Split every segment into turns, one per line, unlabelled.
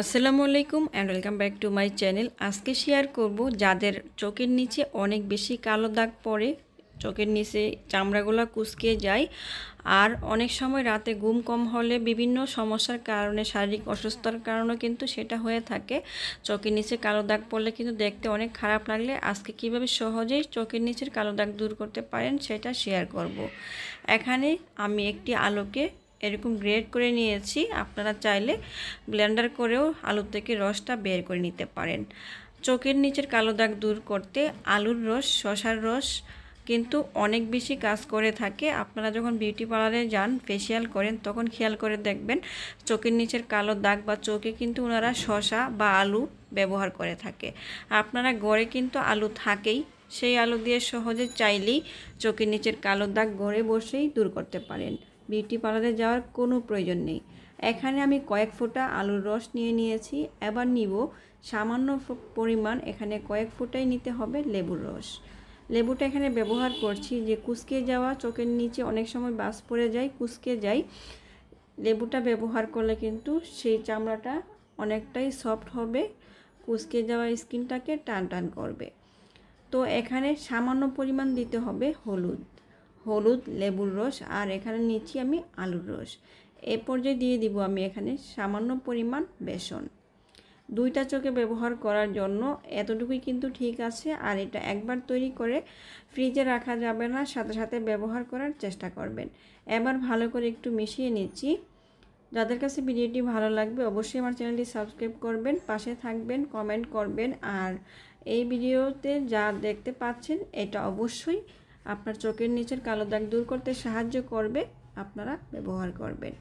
আসসালামু আলাইকুম and welcome back to my channel. আজকে শেয়ার করব যাদের চোখের নিচে অনেক বেশি কালো দাগ পড়ে, চোখের নিচে চামড়াগুলো কুঁচকে যায়, আর অনেক সময় রাতে ঘুম কম হলে বিভিন্ন সমস্যার কারণে, শারীরিক অসুস্থতার কারণে কিন্তু সেটা হয়ে থাকে। চোখের নিচে কালো দাগ পড়লে কিন্তু দেখতে অনেক খারাপ লাগলে আজকে কিভাবে সহজেই চোখের নিচের কালো দাগ দূর করতে পারেন সেটা শেয়ার করব। এখানে আমি একটি আলুকে এরকম গ্রেড করে নিয়েছি। আপনারা চাইলে ব্লেন্ডার করেও আলু থেকে রসটা বের করে নিতে পারেন। চোখের নিচের কালো দাগ দূর করতে আলুর রস, শসার রস কিন্তু অনেক বেশি কাজ করে থাকে। আপনারা যখন বিউটি পার্লারে যান, ফেসিয়াল করেন, তখন খেয়াল করে দেখবেন চোখের নিচের কালো দাগ বা চোখে কিন্তু ওনারা শসা বা আলু ব্যবহার করে থাকে। আপনারা ঘরে কিন্তু আলু থাকেই, সেই আলু দিয়ে সহজে চাইলেই চোখের নিচের কালো দাগ ঘরে বসেই দূর করতে পারেন। বিউটি পার্লারে যাওয়ার কোনো প্রয়োজন নেই। এখানে আমি কয়েক ফোঁটা আলুর রস নিয়ে নিয়েছি। এবার নিব সামান্য পরিমাণ, এখানে কয়েক ফোঁটাই নিতে হবে লেবুর রস। লেবুটা এখানে ব্যবহার করছি যে কুঁচকে যাওয়া চোখের নিচে অনেক সময় বাস পড়ে যায়, কুঁচকে যায়। লেবুটা ব্যবহার করলে কিন্তু সেই চামড়াটা অনেকটাই সফট হবে, কুঁচকে যাওয়া স্কিনটাকে টান টান করবে। তো এখানে সামান্য পরিমাণ দিতে হবে হলুদ, লেবুর রস, আর এখানে নিচ্ছি আমি আলুর রস। এ পর্যায়ে দিয়ে দিব আমি এখানে সামান্য পরিমাণ বেসন। দুইটা চোখে ব্যবহার করার জন্য এতটুকুই কিন্তু ঠিক আছে। আর এটা একবার তৈরি করে ফ্রিজে রাখা যাবে না, সাথে সাথে ব্যবহার করার চেষ্টা করবেন। এবার ভালো করে একটু মিশিয়ে নিচ্ছি। যাদের কাছে ভিডিওটি ভালো লাগবে অবশ্যই আমার চ্যানেলটি সাবস্ক্রাইব করবেন, পাশে থাকবেন, কমেন্ট করবেন। আর এই ভিডিওতে যা দেখতে পাচ্ছেন এটা অবশ্যই আপনার চোখের নিচের কালো দাগ দূর করতে সাহায্য করবে, আপনারা ব্যবহার করবেন।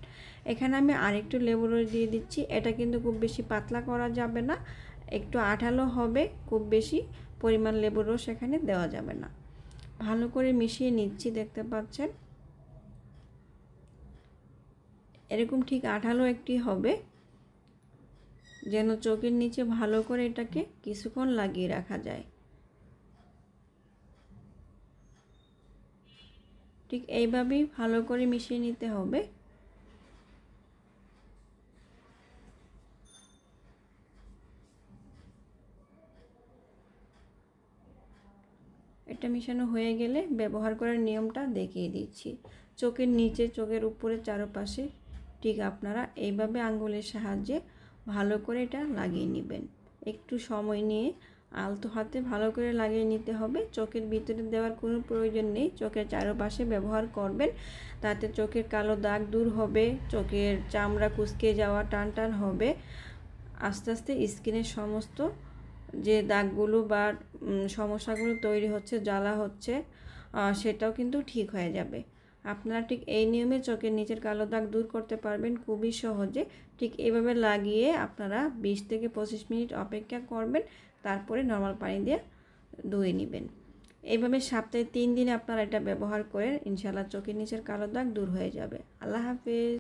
এখানে আমি আরেকটু লেবুর রস দিয়ে দিচ্ছি। এটা কিন্তু খুব বেশি পাতলা করা যাবে না, একটু আঠালো হবে, খুব বেশি পরিমাণ লেবুর রস এখানে দেওয়া যাবে না। ভালো করে মিশিয়ে নিচ্ছি, দেখতে পাচ্ছেন এরকম ঠিক আঠালো একটি হবে, যেন চোখের নিচে ভালো করে এটাকে কিছুক্ষণ লাগিয়ে রাখা যায়। ঠিক এইভাবেই ভালো করে মিশিয়ে নিতে হবে। এটা মিশানো হয়ে গেলে ব্যবহার করার নিয়মটা দেখিয়ে দিচ্ছি। চোখের নিচে, চোখের উপরে, চারপাশে ঠিক আপনারা এইভাবে আঙ্গুলের সাহায্যে ভালো করে এটা লাগিয়ে নেবেন। একটু সময় নিয়ে আলতো হাতে ভালো করে লাগিয়ে নিতে হবে। চোখের ভিতরে দেওয়ার কোনো প্রয়োজন নেই, চোখের চারপাশে ব্যবহার করবেন। তাতে চোখের কালো দাগ দূর হবে, চোখের চামড়া কুঁচকে যাওয়া টান টান হবে। আস্তে আস্তে স্কিনের সমস্ত যে দাগগুলো বা সমস্যাগুলো তৈরি হচ্ছে, জ্বালা হচ্ছে, সেটাও কিন্তু ঠিক হয়ে যাবে। আপনারা ঠিক এই নিয়মে চোখের নিচের কালো দাগ দূর করতে পারবেন খুবই সহজে। ঠিক এইভাবে লাগিয়ে আপনারা 20 থেকে 25 মিনিট অপেক্ষা করবেন, তারপরে নর্মাল পানি দিয়ে ধুয়ে নেবেন। এইভাবে সপ্তাহে 3 দিন আপনারা এটা ব্যবহার করেন, ইনশাআল্লাহ চোখের নিচের কালো দাগ দূর হয়ে যাবে। আল্লাহ হাফেজ।